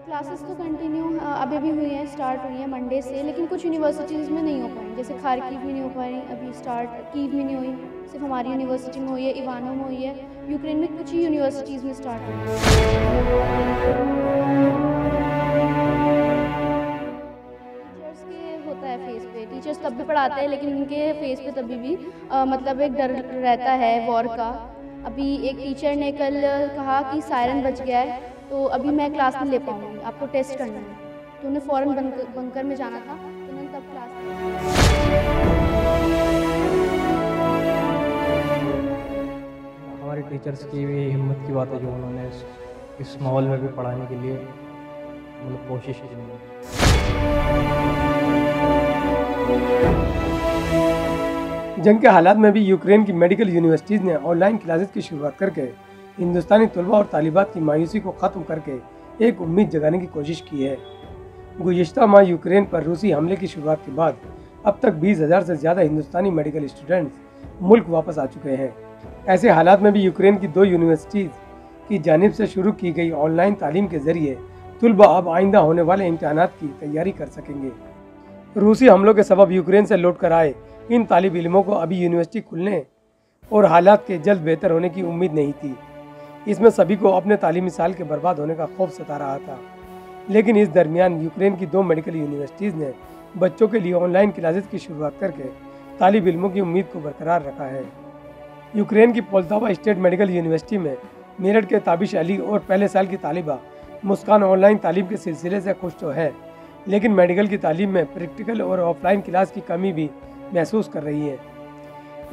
Classes तो continue अभी भी हुई हैं, स्टार्ट हुई हैं मंडे से, लेकिन कुछ यूनिवर्सिटीज़ में नहीं हो पाई। जैसे खारकीव में नहीं हो पा रही, अभी स्टार्ट कीव में नहीं हुई, सिर्फ हमारी यूनिवर्सिटी में हुई है, इवानो में हुई है। यूक्रेन में कुछ ही यूनिवर्सिटीज़ में स्टार्ट हुई है। टीचर्स के होता है फेस पे, टीचर्स तब भी पढ़ाते हैं, लेकिन उनके फेस पे तभी भी मतलब एक डर रहता है वॉर का। अभी एक टीचर ने कल कहा कि सायरन बज गया है, तो अभी मैं क्लास नहीं ले पाऊँगी, आपको टेस्ट करना है। तो उन्हें फ़ौरन बंकर में जाना था, तो उन्होंने तब क्लास नहीं ली। हमारे टीचर्स की भी हिम्मत की बात है जो उन्होंने इस माहौल में भी पढ़ाने के लिए कोशिश की उन्होंने। जंग के हालात में भी यूक्रेन की मेडिकल यूनिवर्सिटीज़ ने ऑनलाइन क्लासेस की शुरुआत करके हिंदुस्तानी तलबा और तालिबात की मायूसी को ख़त्म करके एक उम्मीद जगाने की कोशिश की है। गुज़िश्ता माह यूक्रेन पर रूसी हमले की शुरुआत के बाद अब तक 20,000 से ज़्यादा हिंदुस्तानी मेडिकल स्टूडेंट्स मुल्क वापस आ चुके हैं। ऐसे हालात में भी यूक्रेन की 2 यूनिवर्सिटीज़ की जानिब से शुरू की गई ऑनलाइन तालीम के ज़रिए तलबा अब आइंदा होने वाले इम्तहानात की तैयारी कर सकेंगे। रूसी हमलों के सबब यूक्रेन से लौट कर आए इन तालिब इल्मों को अभी यूनिवर्सिटी खुलने और हालात के जल्द बेहतर होने की उम्मीद नहीं थी। इसमें सभी को अपने तालीमी साल के बर्बाद होने का खौफ सता रहा था। लेकिन इस दरमियान यूक्रेन की 2 मेडिकल यूनिवर्सिटीज़ ने बच्चों के लिए ऑनलाइन क्लासेस की शुरुआत करके तालिब इल्मों की उम्मीद को बरकरार रखा है। यूक्रेन की पोल्तावा स्टेट मेडिकल यूनिवर्सिटी में मेरठ के ताबिश अली और पहले साल की तालिबा मुस्कान ऑनलाइन तालीम के सिलसिले से खुश तो है, लेकिन मेडिकल की तालीम में प्रैक्टिकल और ऑफलाइन क्लास की कमी भी महसूस कर रही है।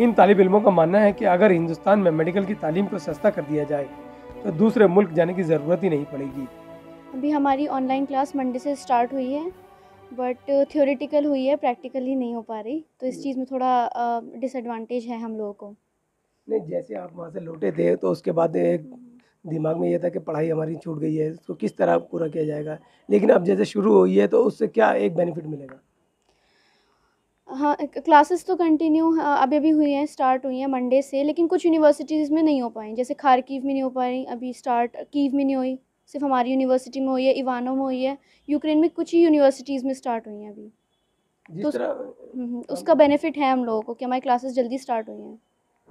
इन तालिब इल्मों का मानना है कि अगर हिंदुस्तान में मेडिकल की तालीम को सस्ता कर दिया जाए तो दूसरे मुल्क जाने की ज़रूरत ही नहीं पड़ेगी। अभी हमारी ऑनलाइन क्लास मंडे से स्टार्ट हुई है, बट थ्योरेटिकल हुई है, प्रैक्टिकली नहीं हो पा रही। तो इस चीज़ में थोड़ा डिसएडवांटेज है हम लोगों को। नहीं, जैसे आप वहाँ से लौटे थे तो उसके बाद एक दिमाग में ये था कि पढ़ाई हमारी छूट गई है, इसको किस तरह पूरा किया जाएगा, लेकिन अब जैसे शुरू हुई है तो उससे क्या एक बेनिफिट मिलेगा? हाँ, क्लासेस तो कंटिन्यू अभी भी हुई हैं, स्टार्ट हुई हैं मंडे से, लेकिन कुछ यूनिवर्सिटीज़ में नहीं हो पाई। जैसे खारकीव में नहीं हो पा रही, अभी स्टार्ट कीव में नहीं हुई, सिर्फ हमारी यूनिवर्सिटी में हुई है, इवानो में हुई है। यूक्रेन में कुछ ही यूनिवर्सिटीज़ में स्टार्ट हुई हैं अभी। तो जिस तरह उसका बेनिफिट है हम लोगों को कि हमारी क्लासेस जल्दी स्टार्ट हुई हैं।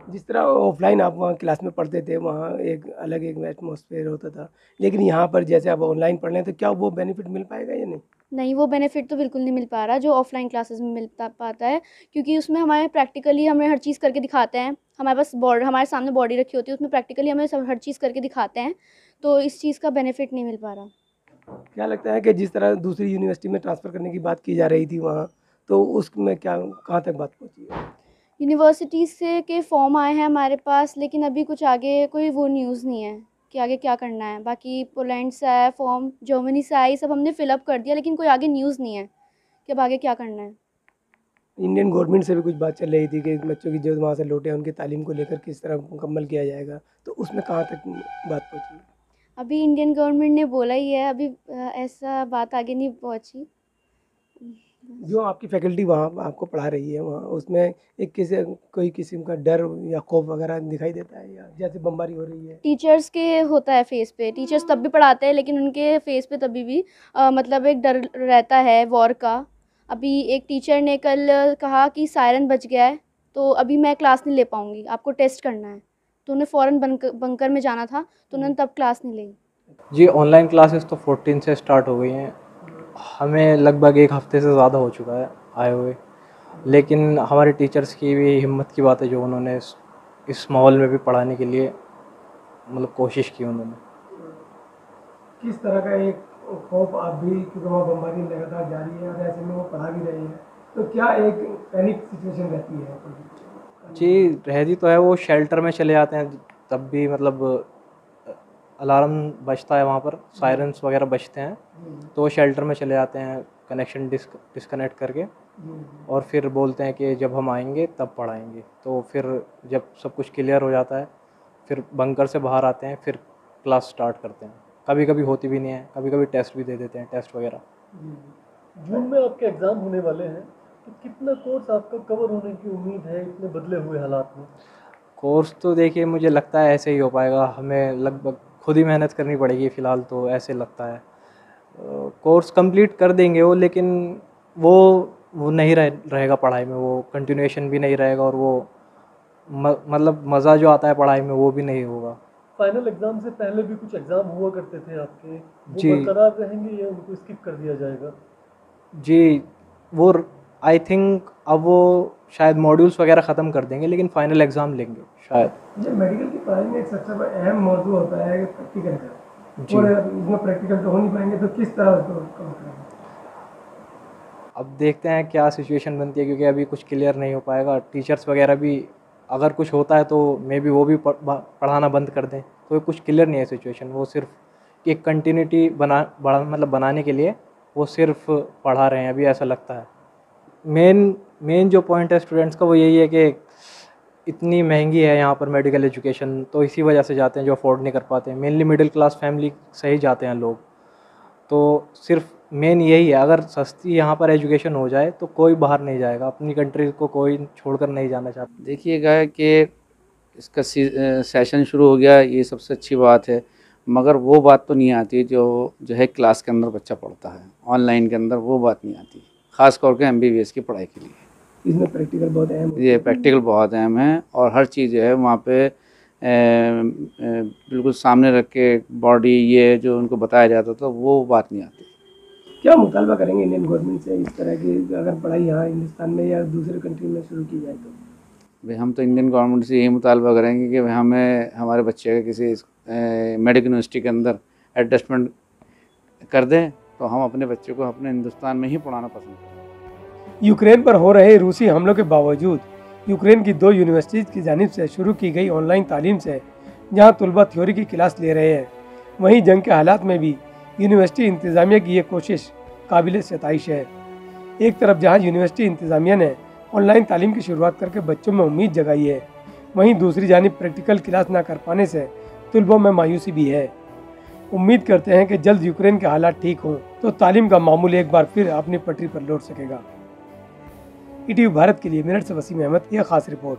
जिस तरह ऑफलाइन आप वहाँ क्लास में पढ़ते थे, वहाँ एक अलग एक एटमॉस्फेयर होता था, लेकिन यहाँ पर जैसे आप ऑनलाइन पढ़ रहे हैं तो क्या वो बेनिफिट मिल पाएगा या नहीं? नहीं, वो बेनिफिट तो बिल्कुल नहीं मिल पा रहा जो ऑफ़लाइन क्लासेस में पाता है, क्योंकि उसमें हमारे प्रैक्टिकली हमें हर चीज़ करके दिखाते हैं। हमारे पास हमारे सामने बॉडी रखी होती है, उसमें प्रैक्टिकली हमें सब हर चीज़ करके दिखाते हैं, तो इस चीज़ का बेनिफिट नहीं मिल पा रहा। क्या लगता है कि जिस तरह दूसरी यूनिवर्सिटी में ट्रांसफ़र करने की बात की जा रही थी वहाँ, तो उसमें क्या कहाँ तक बात पहुँची है? यूनिवर्सिटीज़ से के फॉर्म आए हैं हमारे पास, लेकिन अभी कुछ आगे कोई वो न्यूज़ नहीं है कि आगे क्या करना है। बाकी पोलैंड से आया है फॉर्म, जर्मनी से आया, ये सब हमने फ़िल अप कर दिया, लेकिन कोई आगे न्यूज़ नहीं है कि अब आगे क्या करना है। इंडियन गवर्नमेंट से भी कुछ बात चल रही थी कि बच्चों की जो वहाँ से लौटे हैं उनकी तालीम को लेकर किस तरह मुकम्मल किया जाएगा, तो उसमें कहाँ तक बात पहुँची? अभी इंडियन गवर्नमेंट ने बोला ही है, अभी ऐसा बात आगे नहीं पहुँची। जो आपकी फैकल्टी वहाँ आपको पढ़ा रही है वहाँ उसमें एक कोई किस्म का डर या खौफ वगैरह दिखाई देता है या जैसे बमबारी हो रही है? टीचर्स के होता है फेस पे, टीचर्स तब भी पढ़ाते हैं, लेकिन उनके फेस पे तभी भी मतलब एक डर रहता है वॉर का। अभी एक टीचर ने कल कहा कि सायरन बज गया है, तो अभी मैं क्लास नहीं ले पाऊँगी, आपको टेस्ट करना है। तो उन्हें फ़ौरन बंकर में जाना था, तो उन्होंने तब क्लास नहीं ली। जी, ऑनलाइन क्लासेस तो 14 से स्टार्ट हो गई हैं। हमें लगभग 1 हफ़्ते से ज़्यादा हो चुका है आए हुए, लेकिन हमारे टीचर्स की भी हिम्मत की बात है जो उन्होंने इस माहौल में भी पढ़ाने के लिए कोशिश की उन्होंने। किस तरह का एक खौफ आप भी, क्योंकि वहाँ बमबारी लगातार जारी है और ऐसे में वो पढ़ा भी रहे हैं, तो क्या एक पैनिक सिचुएशन रहती है? जी, रहती तो है, वो शेल्टर में चले जाते हैं तब भी अलार्म बजता है वहाँ पर, सायरन्स वगैरह बजते हैं, तो वो शेल्टर में चले जाते हैं कनेक्शन डिस्कनेक्ट करके, और फिर बोलते हैं कि जब हम आएंगे तब पढ़ाएंगे। तो फिर जब सब कुछ क्लियर हो जाता है फिर बंकर से बाहर आते हैं, फिर क्लास स्टार्ट करते हैं। कभी कभी होती भी नहीं है, कभी कभी टेस्ट भी दे देते हैं, टेस्ट वगैरह। जून में आपके एग्ज़ाम होने वाले हैं, तो कितना कोर्स आपका कवर होने की उम्मीद है इतने बदले हुए हालात में? कोर्स तो देखिए मुझे लगता है ऐसे ही हो पाएगा, हमें लगभग खुद ही मेहनत करनी पड़ेगी फ़िलहाल तो ऐसे लगता है। कोर्स कंप्लीट कर देंगे वो, लेकिन वो नहीं रहेगा पढ़ाई में, वो कंटिन्यूएशन भी नहीं रहेगा, और वो मतलब मज़ा जो आता है पढ़ाई में वो भी नहीं होगा। फाइनल एग्जाम से पहले भी कुछ एग्जाम हुआ करते थे आपके, वो जी। बरकरार रहेंगे या उनको स्किप कर दिया जाएगा? जी, वो आई थिंक अब वो शायद मॉड्यूल्स वगैरह ख़त्म कर देंगे, लेकिन फाइनल एग्ज़ाम लेंगे शायद। जब मेडिकल की पढ़ाई में एक सबसे अहम मौजू होता है प्रैक्टिकल का, जी। और इसमें प्रैक्टिकल तो हो नहीं पाएंगे, तो किस तरह उसको कम करेंगे? अब देखते हैं क्या सिचुएशन बनती है, क्योंकि अभी कुछ क्लियर नहीं हो पाएगा। टीचर्स वगैरह भी अगर कुछ होता है तो मे बी वो भी पढ़ाना बंद कर दें, तो कुछ क्लियर नहीं है सिचुएशन। वो सिर्फ एक कंटिन्यूटी बनाने के लिए वो सिर्फ पढ़ा रहे हैं अभी, ऐसा लगता है। मेन जो पॉइंट है स्टूडेंट्स का वो यही है कि इतनी महंगी है यहाँ पर मेडिकल एजुकेशन, तो इसी वजह से जाते हैं जो अफोर्ड नहीं कर पाते हैं। मेनली मिडिल क्लास फैमिली से ही जाते हैं लोग, तो सिर्फ मेन यही है। अगर सस्ती यहाँ पर एजुकेशन हो जाए तो कोई बाहर नहीं जाएगा, अपनी कंट्री को कोई छोड़कर नहीं जाना चाहता। देखिएगा कि इसका सेशन शुरू हो गया, ये सबसे अच्छी बात है, मगर वो बात तो नहीं आती जो है क्लास के अंदर बच्चा पढ़ता है, ऑनलाइन के अंदर वो बात नहीं आती, ख़ास तौर के MBBS की पढ़ाई के लिए। इसमें प्रैक्टिकल बहुत अहम होता है। ये प्रैक्टिकल बहुत अहम है, और हर चीज़ जो है वहाँ पे बिल्कुल सामने रख के बॉडी ये जो उनको बताया जाता था वो बात नहीं आती। क्या मुतालबा करेंगे इंडियन गवर्नमेंट से इस तरह की, अगर पढ़ाई यहाँ हिंदुस्तान में या दूसरे कंट्री में शुरू की जाए तो? भाई हम तो इंडियन गवर्नमेंट से यही मुतालबा करेंगे कि हमें हमारे बच्चे का किसी मेडिकल यूनिवर्सिटी के अंदर एडजस्टमेंट कर दें, तो हम अपने बच्चे को अपने हिंदुस्तान में ही पढ़ाना पसंद करें। यूक्रेन पर हो रहे रूसी हमलों के बावजूद यूक्रेन की 2 यूनिवर्सिटीज़ की जानिब से शुरू की गई ऑनलाइन तालीम से जहां तलबा थ्योरी की क्लास ले रहे हैं, वहीं जंग के हालात में भी यूनिवर्सिटी इंतज़ामिया की ये कोशिश काबिल सताइश है। एक तरफ जहां यूनिवर्सिटी इंतज़ामिया ने ऑनलाइन तालीम की शुरुआत करके बच्चों में उम्मीद जगाई है, वहीं दूसरी जानिब प्रैक्टिकल क्लास ना कर पाने से तलबों में मायूसी भी है। उम्मीद करते हैं कि जल्द यूक्रेन के हालात ठीक हों तो तालीम का मामूल एक बार फिर अपनी पटरी पर लौट सकेगा। ETV भारत के लिए मेरठ से वसीम अहमद, यह खास रिपोर्ट।